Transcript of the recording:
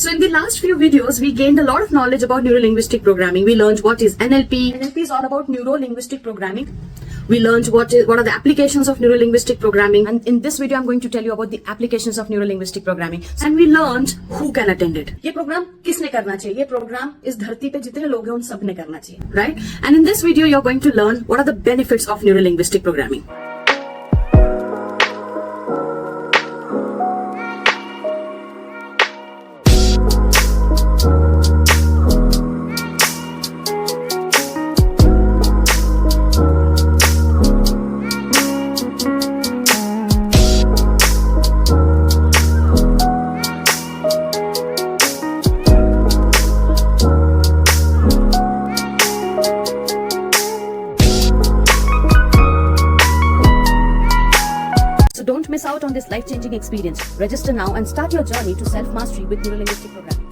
So in the last few videos, we gained a lot of knowledge about neuro-linguistic programming. We learned what is NLP. NLP is all about neuro-linguistic programming. We learned what are the applications of neuro-linguistic programming. And in this video, I'm going to tell you about the applications of neuro-linguistic programming. And we learned who can attend it. ये program किसने करना चाहिए? ये program इस धरती पे जितने लोग हैं उन सब ने करना चाहिए, right? And in this video, you're going to learn what are the benefits of neuro-linguistic programming. Don't miss out on this life-changing experience. Register now and start your journey to self-mastery with Neuro-Linguistic Programming.